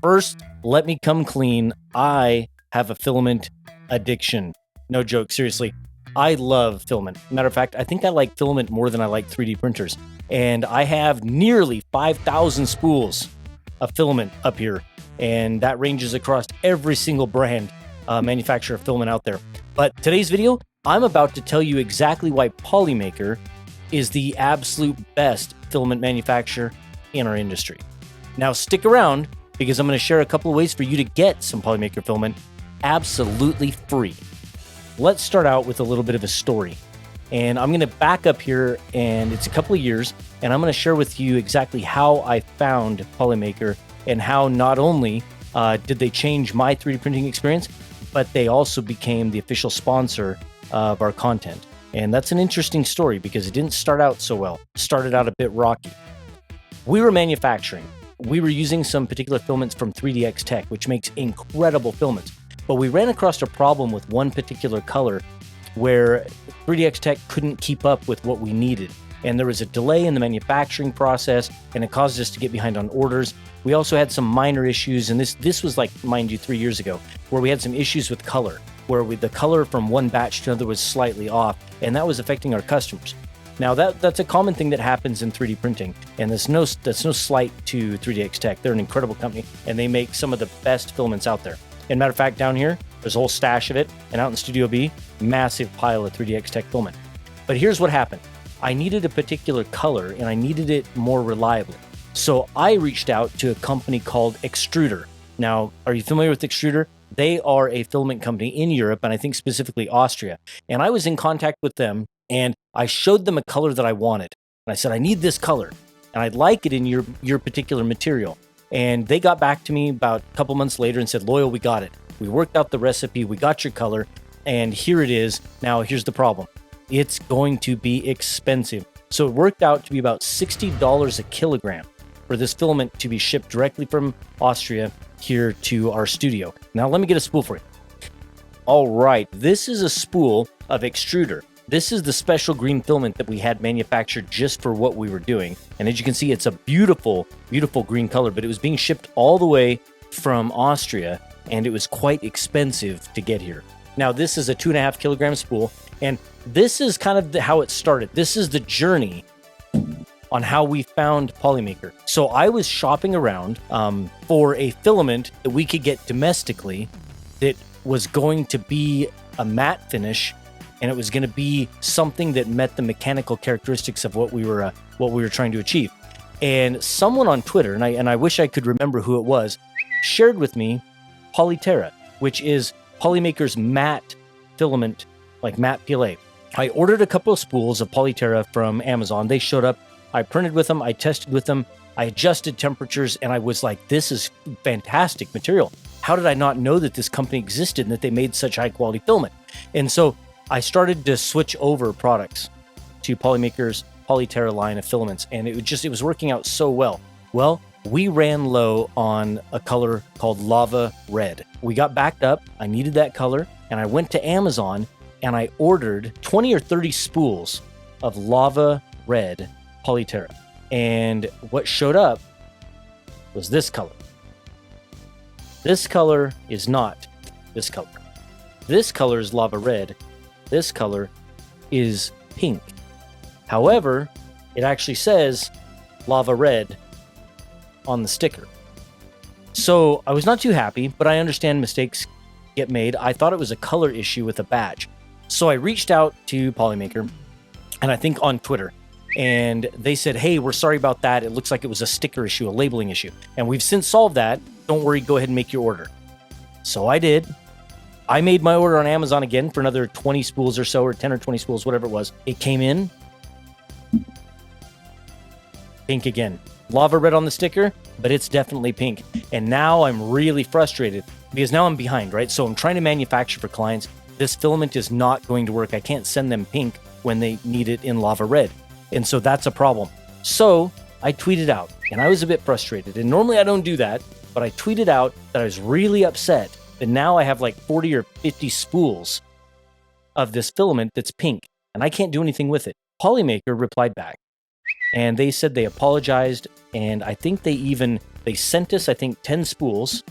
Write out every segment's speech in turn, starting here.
First, let me come clean. I have a filament addiction. No joke, seriously. I love filament. Matter of fact, I think I like filament more than I like 3D printers. And I have nearly 5,000 spools of filament up here. And that ranges across every single brand manufacturer of filament out there. But today's video, I'm about to tell you exactly why Polymaker is the absolute best filament manufacturer in our industry. Now stick around, because I'm going to share a couple of ways for you to get some Polymaker filament absolutely free. Let's start out with a little bit of a story. And I'm going to back up here, and it's a couple of years, and I'm going to share with you exactly how I found Polymaker and how not only did they change my 3D printing experience, but they also became the official sponsor of our content. And that's an interesting story because it didn't start out so well. It started out a bit rocky. We were manufacturing. We were using some particular filaments from 3DX Tech, which makes incredible filaments. But we ran across a problem with one particular color where 3DX Tech couldn't keep up with what we needed. And there was a delay in the manufacturing process, and it caused us to get behind on orders. We also had some minor issues, and this was like, mind you, 3 years ago, where we had some issues with color, where the color from one batch to another was slightly off, and that was affecting our customers. Now, that's a common thing that happens in 3D printing, and that's no slight to 3DX Tech. They're an incredible company, and they make some of the best filaments out there. And matter of fact, down here, there's a whole stash of it, and out in Studio B, massive pile of 3DX Tech filament. But here's what happened. I needed a particular color, and I needed it more reliably. So I reached out to a company called Extruder. Now, are you familiar with Extruder? They are a filament company in Europe, and I think specifically Austria. And I was in contact with them, and I showed them a color that I wanted. And I said, I need this color, and I'd like it in your particular material. And they got back to me about a couple months later and said, Loyal, we got it. We worked out the recipe, we got your color, and here it is. Now, here's the problem. It's going to be expensive. So it worked out to be about $60 a kilogram for this filament to be shipped directly from Austria here to our studio. Now, let me get a spool for you. All right, this is a spool of Extruder. This is the special green filament that we had manufactured just for what we were doing. And as you can see, it's a beautiful, beautiful green color, but it was being shipped all the way from Austria, and it was quite expensive to get here. Now, this is a 2.5 kilogram spool, and this is kind of how it started. This is the journey on how we found Polymaker. So I was shopping around for a filament that we could get domestically that was going to be a matte finish, and it was going to be something that met the mechanical characteristics of what we were trying to achieve. And someone on Twitter, and I wish I could remember who it was, shared with me Polyterra, which is Polymaker's matte filament, like matte PLA. I ordered a couple of spools of Polyterra from Amazon. They showed up. I printed with them. I tested with them. I adjusted temperatures, and I was like, this is fantastic material. How did I not know that this company existed and that they made such high quality filament? And so I started to switch over products to Polymaker's Polyterra line of filaments, and it was working out so well. Well, we ran low on a color called Lava Red. We got backed up. I needed that color, and I went to Amazon and I ordered 20 or 30 spools of Lava Red Polyterra. And what showed up was this color. This color is not this color. This color is Lava Red. This color is pink. However, it actually says Lava Red on the sticker. So I was not too happy, but I understand mistakes get made. I thought it was a color issue with a badge. So I reached out to Polymaker, and I think on Twitter, and they said, hey, we're sorry about that. It looks like it was a sticker issue, a labeling issue. And we've since solved that. Don't worry, go ahead and make your order. So I did. I made my order on Amazon again for another 20 spools or so, or 10 or 20 spools, whatever it was. It came in pink again. Lava Red on the sticker, but it's definitely pink. And now I'm really frustrated because now I'm behind, right? So I'm trying to manufacture for clients. This filament is not going to work. I can't send them pink when they need it in Lava Red. And so that's a problem. So I tweeted out, and I was a bit frustrated. And normally I don't do that, but I tweeted out that I was really upset that now I have like 40 or 50 spools of this filament that's pink, and I can't do anything with it. Polymaker replied back, and they said they apologized, and I think they even They sent us, I think, 10 spools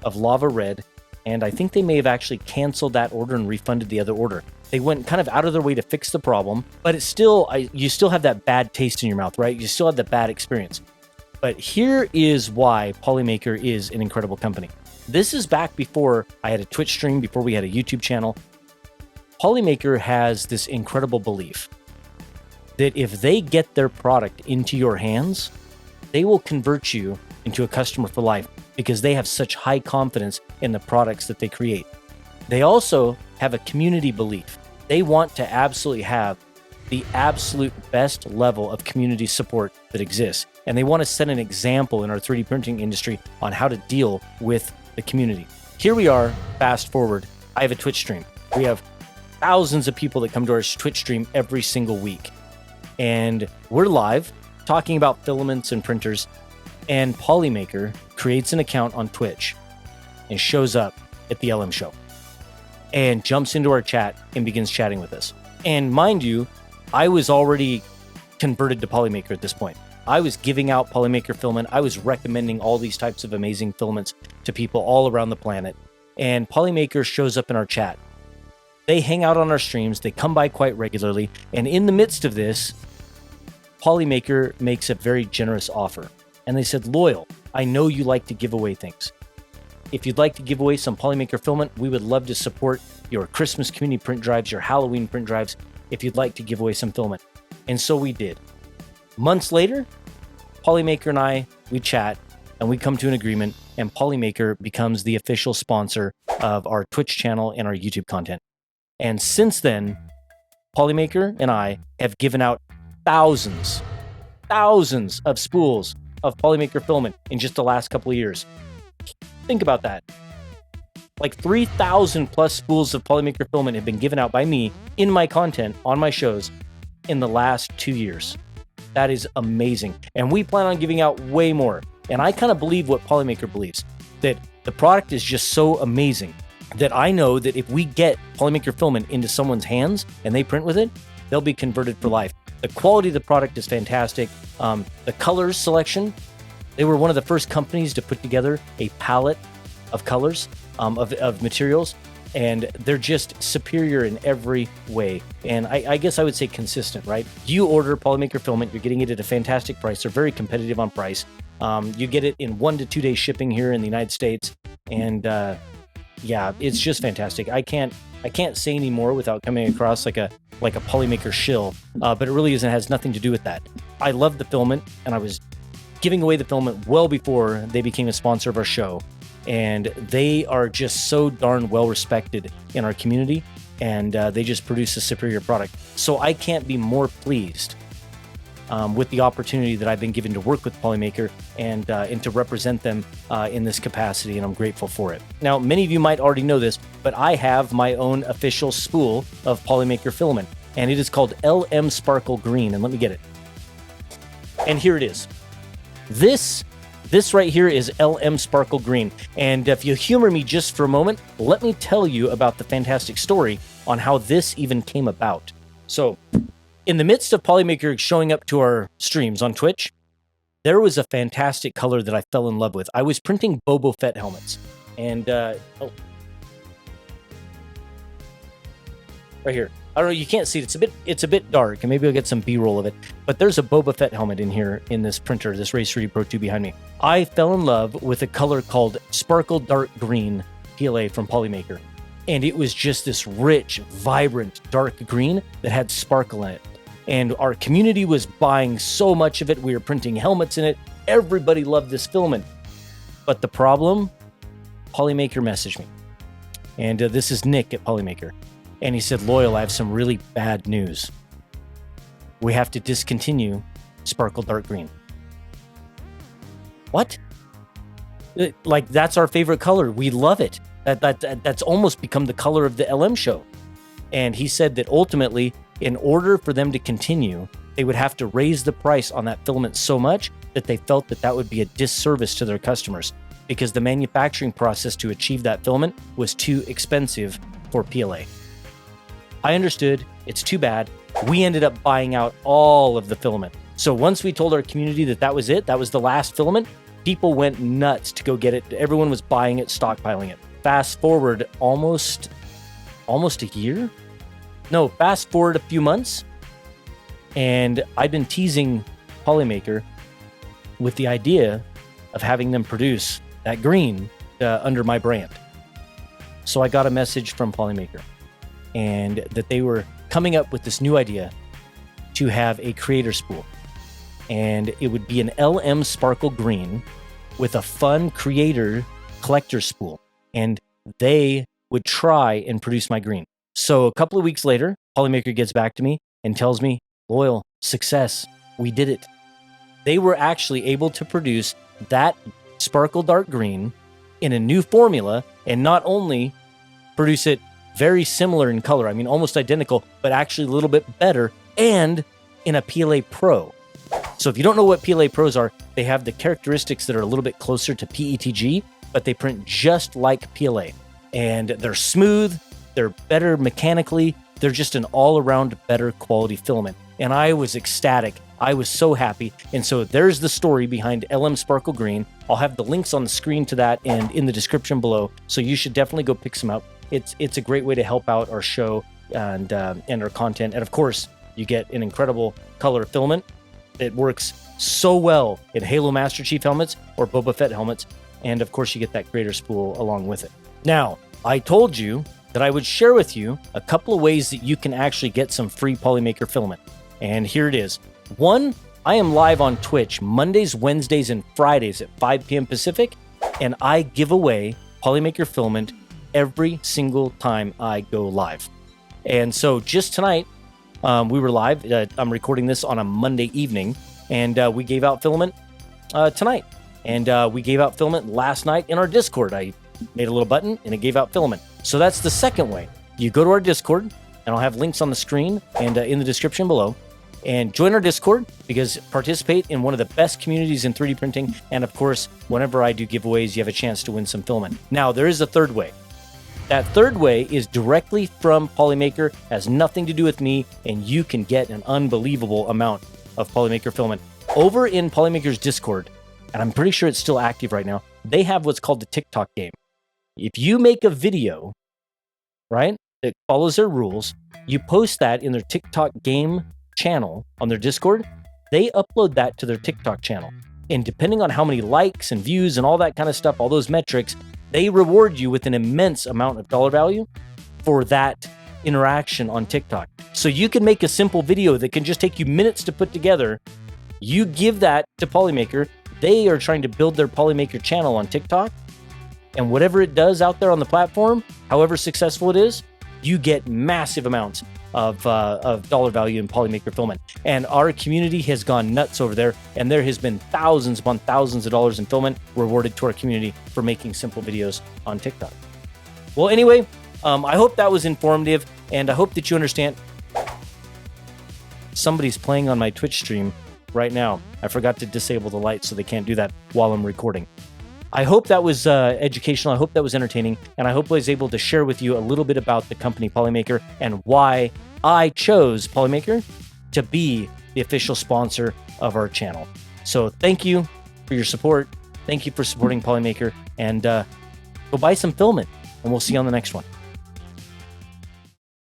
of lava red, and I think they may have actually canceled that order and refunded the other order. They went kind of out of their way to fix the problem, but it's still, you still have that bad taste in your mouth, right? You still have that bad experience. But here is why Polymaker is an incredible company. This is back before I had a Twitch stream, before we had a YouTube channel. Polymaker has this incredible belief that if they get their product into your hands, they will convert you into a customer for life because they have such high confidence in the products that they create. They also have a community belief. They want to absolutely have the absolute best level of community support that exists. And they want to set an example in our 3D printing industry on how to deal with the community. Here we are, fast forward. I have a Twitch stream. We have thousands of people that come to our Twitch stream every single week. And we're live talking about filaments and printers. And Polymaker creates an account on Twitch and shows up at the LM show and jumps into our chat and begins chatting with us. And mind you, I was already converted to Polymaker at this point. I was giving out Polymaker filament. I was recommending all these types of amazing filaments to people all around the planet. And Polymaker shows up in our chat. They hang out on our streams. They come by quite regularly. And in the midst of this, Polymaker makes a very generous offer. And they said, Loyal, I know you like to give away things. If you'd like to give away some Polymaker filament, we would love to support your Christmas community print drives, your Halloween print drives, if you'd like to give away some filament. And so we did. Months later, Polymaker and I, we chat and we come to an agreement, and Polymaker becomes the official sponsor of our Twitch channel and our YouTube content. And since then, Polymaker and I have given out thousands of spools of Polymaker filament in just the last couple of years. Think about that. Like 3,000 plus spools of Polymaker filament have been given out by me in my content on my shows in the last 2 years. That is amazing. And we plan on giving out way more. And I kind of believe what Polymaker believes, that the product is just so amazing that I know that if we get Polymaker filament into someone's hands and they print with it, they'll be converted for life. The quality of the product is fantastic. The colors selection, they were one of the first companies to put together a palette of colors, of materials, and they're just superior in every way. And I guess I would say consistent, right? You order Polymaker filament, you're getting it at a fantastic price. They're very competitive on price. You get it in 1 to 2 day shipping here in the United States. And yeah, it's just fantastic. I can't say any more without coming across like a Polymaker shill, but it really isn't. It has nothing to do with that. I love the filament, and I was giving away the filament well before they became a sponsor of our show. And they are just so darn well respected in our community, and they just produce a superior product. So I can't be more pleased with the opportunity that I've been given to work with Polymaker and to represent them in this capacity, and I'm grateful for it. Now, many of you might already know this, but I have my own official spool of Polymaker filament, and it is called LM Sparkle Green, and let me get it. And here it is. This right here is LM Sparkle Green, and if you humor me just for a moment, let me tell you about the fantastic story on how this even came about. So, in the midst of Polymaker showing up to our streams on Twitch, there was a fantastic color that I fell in love with. I was printing Boba Fett helmets, and right here. I don't know, you can't see it. It's a bit dark, and maybe I'll get some B-roll of it. But there's a Boba Fett helmet in here in this printer, this Race 3D Pro 2 behind me. I fell in love with a color called Sparkle Dark Green PLA from Polymaker. And it was just this rich, vibrant, dark green that had sparkle in it. And our community was buying so much of it. We were printing helmets in it. Everybody loved this filament. But the problem, Polymaker messaged me. And this is Nick at Polymaker. And he said, Loyal, I have some really bad news. We have to discontinue Sparkle Dark Green. What? Like, that's our favorite color. We love it. That's almost become the color of the LM show. And he said that ultimately, in order for them to continue, they would have to raise the price on that filament so much that they felt that that would be a disservice to their customers, because the manufacturing process to achieve that filament was too expensive for PLA. I understood. It's too bad. We ended up buying out all of the filament. So once we told our community that that was it, that was the last filament, People went nuts to go get it. Everyone was buying it, stockpiling it. Fast forward almost a year? No, fast forward a few months. And I've been teasing Polymaker with the idea of having them produce that green under my brand. So I got a message from Polymaker and that they were coming up with this new idea to have a creator spool. And it would be an LM Sparkle Green with a fun creator collector spool. And they would try and produce my green. So a couple of weeks later, Polymaker gets back to me and tells me, Loyal, success, we did it. They were actually able to produce that sparkle dark green in a new formula, and not only produce it very similar in color, I mean almost identical, but actually a little bit better, and in a PLA Pro. So if you don't know what PLA Pros are, they have the characteristics that are a little bit closer to PETG, but they print just like PLA. And they're smooth, they're better mechanically, they're just an all-around better quality filament. And I was ecstatic. I was so happy. And so there's the story behind LM Sparkle Green. I'll have the links on the screen to that and in the description below. So you should definitely go pick some up. It's a great way to help out our show and our content. And of course, you get an incredible color filament. It works so well in Halo Master Chief helmets or Boba Fett helmets. And of course, you get that creator spool along with it. Now, I told you that I would share with you a couple of ways that you can actually get some free Polymaker filament. And here it is. One, I am live on Twitch Mondays, Wednesdays, and Fridays at 5 p.m. Pacific, and I give away Polymaker filament every single time I go live. And so just tonight, we were live. I'm recording this on a Monday evening, and we gave out filament tonight. And we gave out filament last night in our Discord. I made a little button, and it gave out filament. So that's the second way. You go to our Discord, and I'll have links on the screen and in the description below. And join our Discord, because participate in one of the best communities in 3D printing. And of course, whenever I do giveaways, you have a chance to win some filament. Now, there is a third way. That third way is directly from Polymaker, has nothing to do with me, and you can get an unbelievable amount of Polymaker filament. Over in Polymaker's Discord, and I'm pretty sure it's still active right now, they have what's called the TikTok game. If you make a video, right, that follows their rules, you post that in their TikTok game channel on their Discord, they upload that to their TikTok channel. And depending on how many likes and views and all that kind of stuff, all those metrics, they reward you with an immense amount of dollar value for that interaction on TikTok. So you can make a simple video that can just take you minutes to put together. You give that to Polymaker. They are trying to build their Polymaker channel on TikTok. And whatever it does out there on the platform, however successful it is, you get massive amounts of dollar value in Polymaker filament. And our community has gone nuts over there, and there has been thousands upon thousands of dollars in filament rewarded to our community for making simple videos on TikTok. Well, anyway, I hope that was informative, and I hope that you understand. Somebody's playing on my Twitch stream right now. I forgot to disable the lights so they can't do that while I'm recording. I hope that was educational. I hope that was entertaining. And I hope I was able to share with you a little bit about the company Polymaker and why I chose Polymaker to be the official sponsor of our channel. So thank you for your support. Thank you for supporting Polymaker. And go buy some filament. And we'll see you on the next one.